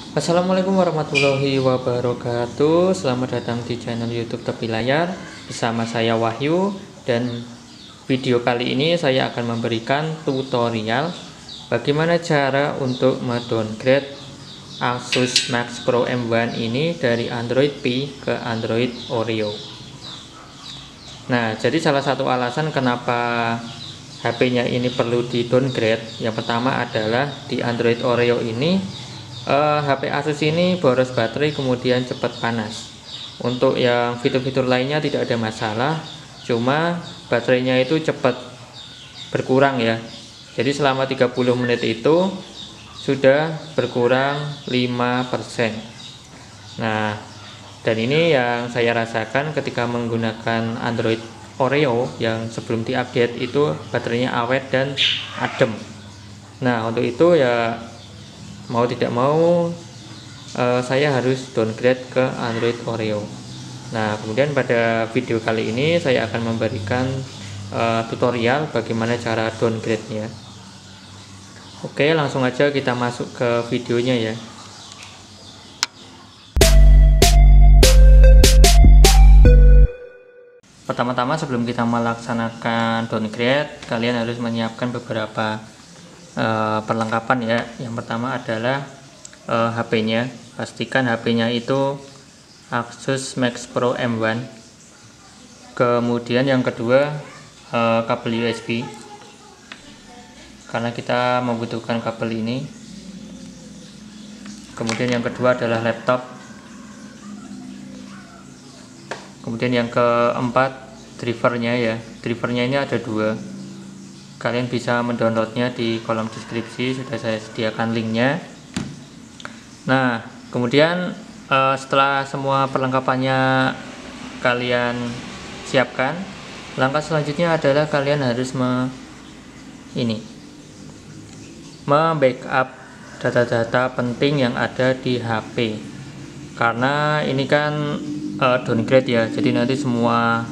Assalamualaikum warahmatullahi wabarakatuh. Selamat datang di channel YouTube Tepi Layar bersama saya Wahyu, dan video kali ini saya akan memberikan tutorial bagaimana cara untuk mendowngrade Asus Max Pro M1 ini dari Android P ke Android Oreo. Nah, jadi salah satu alasan kenapa HP-nya ini perlu di downgrade, yang pertama adalah di Android Oreo ini HP Asus ini boros baterai, kemudian cepat panas. Untuk yang fitur-fitur lainnya tidak ada masalah, cuma baterainya itu cepat berkurang ya. Jadi selama 30 menit itu sudah berkurang 5%. Nah, dan ini yang saya rasakan ketika menggunakan Android Oreo yang sebelum diupdate itu baterainya awet dan adem. Nah, untuk itu ya mau tidak mau saya harus downgrade ke Android Oreo. Nah, kemudian pada video kali ini saya akan memberikan tutorial bagaimana cara downgrade-nya. Oke, langsung aja kita masuk ke videonya ya. Pertama-tama sebelum kita melaksanakan downgrade, kalian harus menyiapkan beberapa perlengkapan ya. Yang pertama adalah HP-nya. Pastikan HP-nya itu Asus Max Pro M1. Kemudian yang kedua kabel USB, karena kita membutuhkan kabel ini. Kemudian yang kedua adalah laptop. Kemudian yang keempat drivernya ya. Drivernya ini ada dua. Kalian bisa mendownloadnya di kolom deskripsi, sudah saya sediakan linknya. Nah, kemudian setelah semua perlengkapannya kalian siapkan, langkah selanjutnya adalah kalian harus membackup data-data penting yang ada di HP, karena ini kan downgrade ya, jadi nanti semua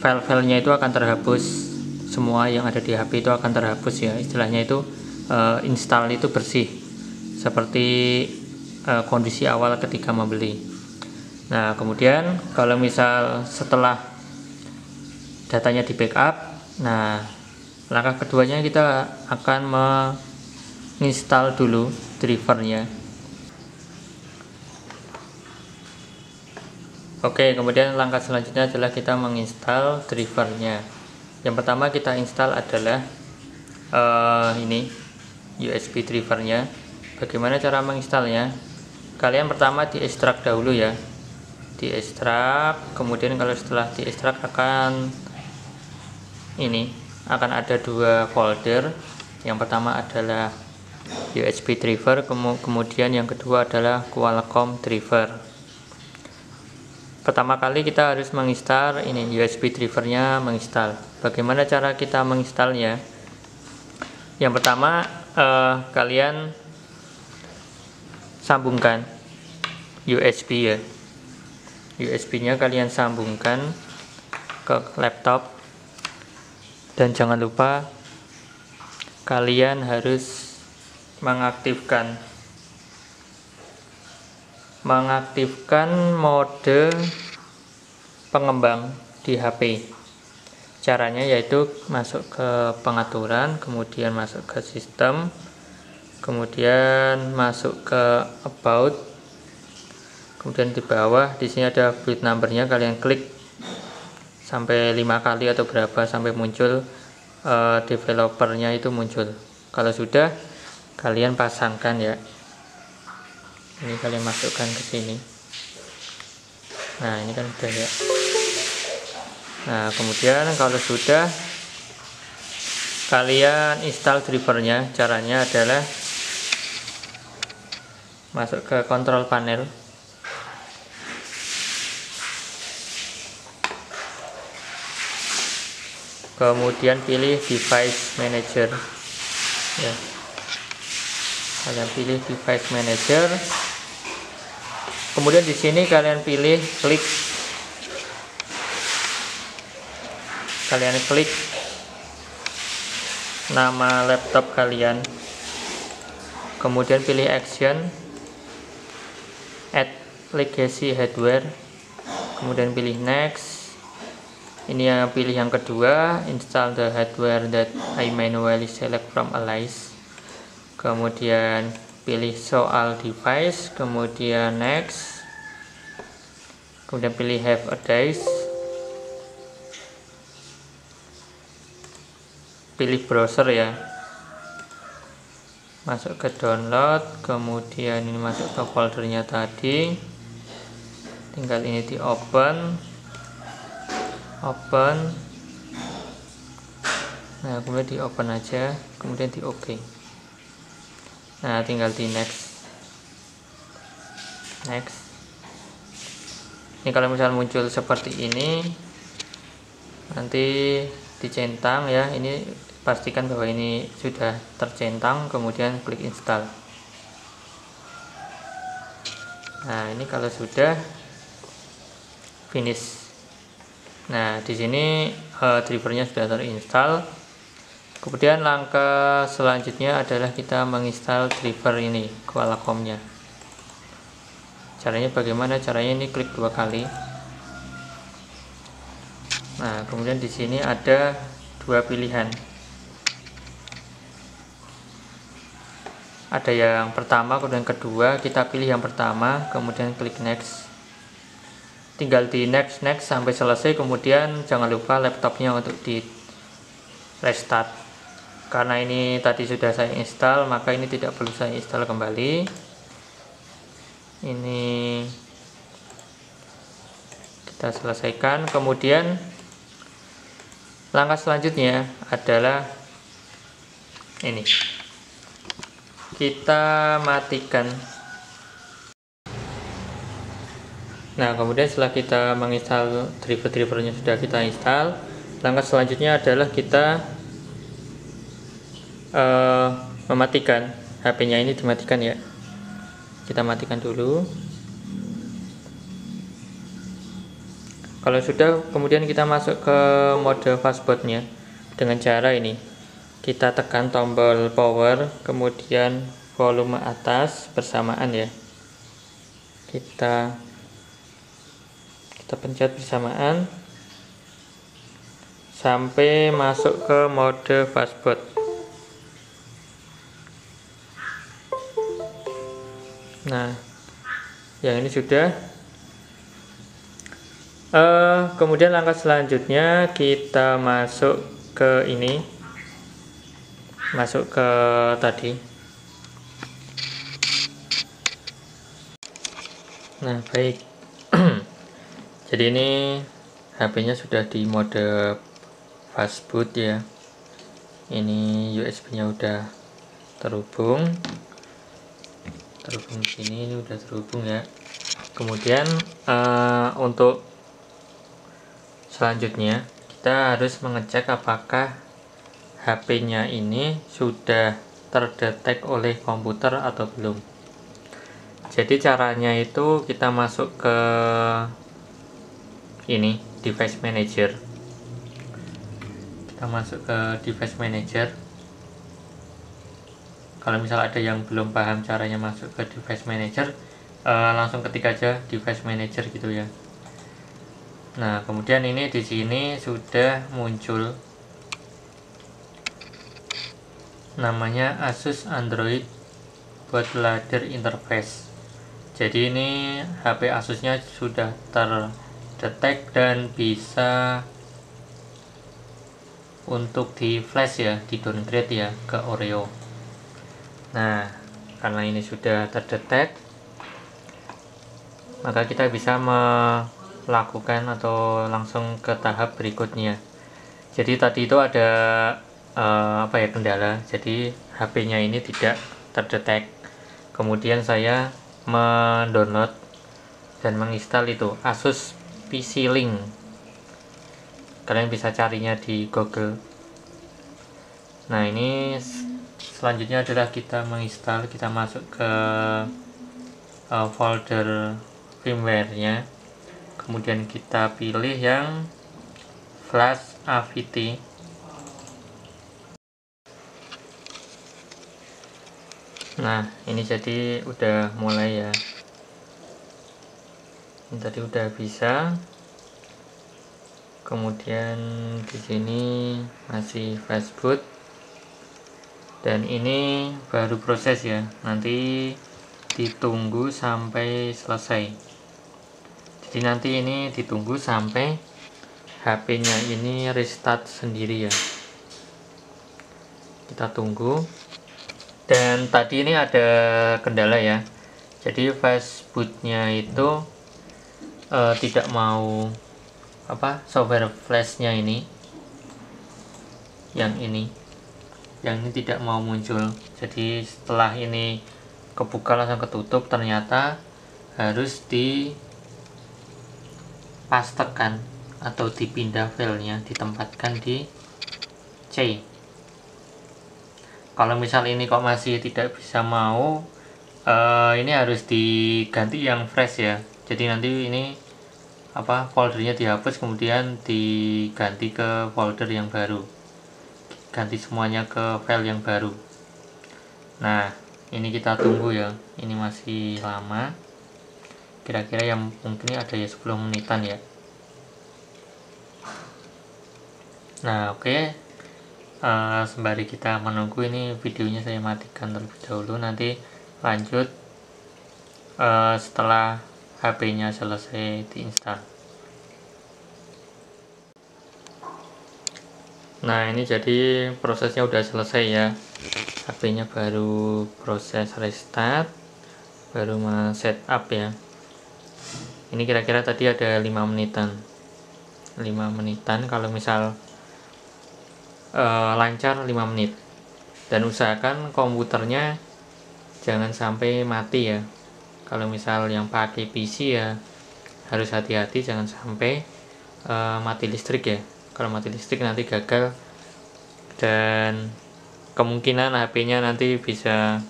file-filenya itu akan terhapus. Semua yang ada di HP itu akan terhapus ya, istilahnya itu install itu bersih seperti kondisi awal ketika membeli. Nah, kemudian kalau misal setelah datanya di backup, nah langkah keduanya kita akan menginstal dulu drivernya. Oke, kemudian langkah selanjutnya adalah kita menginstal drivernya. Yang pertama kita install adalah ini USB drivernya. Bagaimana cara menginstalnya? Kalian pertama di ekstrak dahulu ya, di ekstrak. Kemudian kalau setelah di ekstrak akan ada dua folder. Yang pertama adalah USB driver, kemudian yang kedua adalah Qualcomm driver. Pertama kali kita harus menginstal ini USB drivernya, menginstal. Bagaimana cara kita menginstalnya? Yang pertama kalian sambungkan USB ya. USB-nya kalian sambungkan ke laptop, dan jangan lupa kalian harus mengaktifkan mode pengembang di HP. Caranya yaitu masuk ke pengaturan, kemudian masuk ke sistem, kemudian masuk ke about, kemudian di bawah di sini ada build numbernya, kalian klik sampai 5 kali atau berapa sampai muncul developernya itu muncul. Kalau sudah, kalian pasangkan ya. Ini kalian masukkan ke sini. Nah, ini kan sudah ya. Nah, kemudian kalau sudah, kalian install drivernya. Caranya adalah masuk ke control panel, kemudian pilih device manager ya. Kalian pilih device manager, kemudian di sini kalian pilih klik nama laptop kalian, kemudian pilih action, add legacy hardware, kemudian pilih next. Ini yang pilih yang kedua, install the hardware that I manually select from a list, kemudian pilih show all device, kemudian next, kemudian pilih have a disk, pilih browser ya, masuk ke download, kemudian ini masuk ke foldernya tadi, tinggal ini di open, nah kemudian di open aja, kemudian di OK. Nah tinggal di next. Ini kalau misal muncul seperti ini, nanti dicentang ya, ini pastikan bahwa ini sudah tercentang, kemudian klik install. Nah ini kalau sudah finish. Nah di sini drivernya sudah terinstall. Kemudian langkah selanjutnya adalah kita menginstal driver ini, Qualcomm-nya. Caranya bagaimana? Caranya ini klik 2 kali. Nah kemudian di sini ada 2 pilihan. Ada yang pertama, kemudian kedua. Kita pilih yang pertama, kemudian klik next. Tinggal di next sampai selesai, kemudian jangan lupa laptopnya untuk di restart. Karena ini tadi sudah saya install, maka ini tidak perlu saya install kembali. Ini kita selesaikan. Kemudian langkah selanjutnya adalah ini, kita matikan. Nah kemudian setelah kita menginstal drivernya sudah kita install, langkah selanjutnya adalah kita mematikan HP-nya. Ini dimatikan ya, kita matikan dulu. Kalau sudah, kemudian kita masuk ke mode fastbootnya dengan cara ini, kita tekan tombol power, kemudian volume atas bersamaan ya, kita pencet bersamaan sampai masuk ke mode fastboot. Nah yang ini sudah. Kemudian langkah selanjutnya kita masuk ke ini, masuk ke tadi. Nah baik. Jadi ini HP-nya sudah di mode fastboot ya. Ini USB-nya udah terhubung sini, ini udah terhubung ya. Kemudian untuk selanjutnya kita harus mengecek apakah HP-nya ini sudah terdetek oleh komputer atau belum. Jadi caranya itu kita masuk ke ini, device manager. Kita masuk ke device manager. Kalau misal ada yang belum paham caranya masuk ke device manager, langsung ketik aja device manager gitu ya. Nah kemudian ini di sini sudah muncul namanya Asus Android Bootloader Interface. Jadi ini HP Asusnya sudah terdetek dan bisa untuk di flash ya, di downgrade ya ke Oreo. Nah karena ini sudah terdetek, maka kita bisa melakukan atau langsung ke tahap berikutnya. Jadi tadi itu ada kendala, jadi HP-nya ini tidak terdetek. Kemudian saya mendownload dan menginstal itu Asus PC Link. Kalian bisa carinya di Google. Nah ini selanjutnya adalah kita menginstal, kita masuk ke folder firmware-nya, kemudian kita pilih yang Flash AVT. Nah ini jadi udah mulai ya. Ini tadi udah bisa. Kemudian di sini masih fastboot. Dan ini baru proses ya. Nanti ditunggu sampai selesai. Jadi nanti ini ditunggu sampai HP-nya ini restart sendiri ya. Kita tunggu. Dan tadi ini ada kendala ya. Jadi fastbootnya itu tidak mau software flashnya ini yang ini tidak mau muncul. Jadi setelah ini kebuka langsung ketutup, ternyata harus dipastekan atau dipindah filenya, ditempatkan di C. Kalau misal ini kok masih tidak bisa mau, ini harus diganti yang fresh ya. Jadi nanti ini foldernya dihapus, kemudian diganti ke folder yang baru, ganti semuanya ke file yang baru. Nah, ini kita tunggu ya. Ini masih lama, kira-kira yang mungkin ada ya 10 menitan ya. Nah, oke. Sembari kita menunggu, ini videonya saya matikan terlebih dahulu, nanti lanjut setelah HP-nya selesai diinstal. Nah, ini jadi prosesnya udah selesai ya. HP-nya baru proses restart, baru setup ya. Ini kira-kira tadi ada 5 menitan. 5 menitan kalau misal lancar 5 menit. Dan usahakan komputernya jangan sampai mati ya. Kalau misal yang pakai PC ya harus hati-hati, jangan sampai mati listrik ya. Kalau mati listrik nanti gagal, dan kemungkinan HP-nya nanti bisa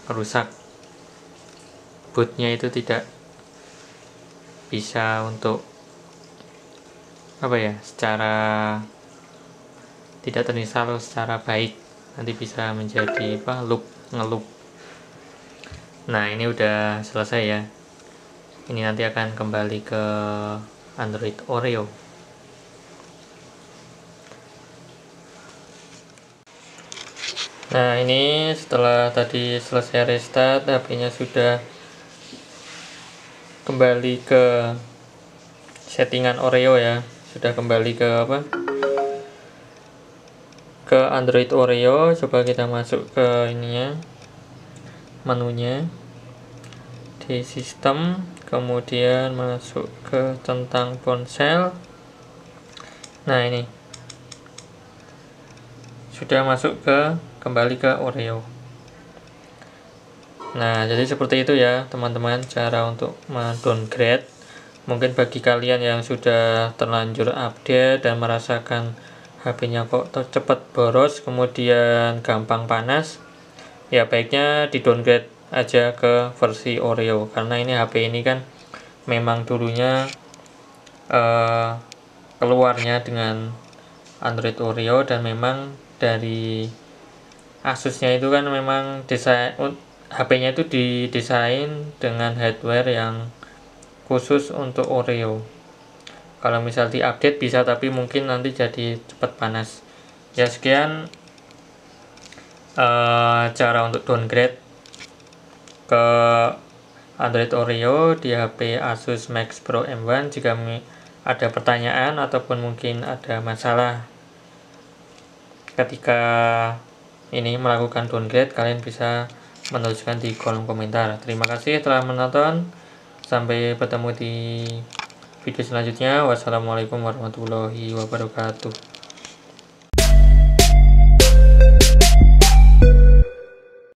rusak. Bootnya itu tidak bisa untuk secara tidak terinstall secara baik, nanti bisa menjadi ngeloop. Nah, ini udah selesai ya. Ini nanti akan kembali ke Android Oreo. Nah, ini setelah tadi selesai restart, HP-nya sudah kembali ke settingan Oreo ya. Sudah kembali ke ke Android Oreo. Coba kita masuk ke ininya, menunya di sistem, kemudian masuk ke tentang ponsel. Nah, ini sudah masuk kembali ke Oreo. Nah, jadi seperti itu ya teman-teman, cara untuk mendowngrade. Mungkin bagi kalian yang sudah terlanjur update dan merasakan HP-nya kok cepat boros, kemudian gampang panas, ya baiknya di downgrade aja ke versi Oreo. Karena ini HP ini kan memang dulunya keluarnya dengan Android Oreo, dan memang dari Asusnya itu kan memang desain HP-nya itu didesain dengan hardware yang khusus untuk Oreo. Kalau misal diupdate bisa, tapi mungkin nanti jadi cepat panas. Ya, sekian cara untuk downgrade ke Android Oreo di HP Asus Max Pro M1. Jika ada pertanyaan ataupun mungkin ada masalah ketika ini melakukan downgrade, kalian bisa menuliskan di kolom komentar. Terima kasih telah menonton. Sampai bertemu di video selanjutnya. Wassalamualaikum warahmatullahi wabarakatuh.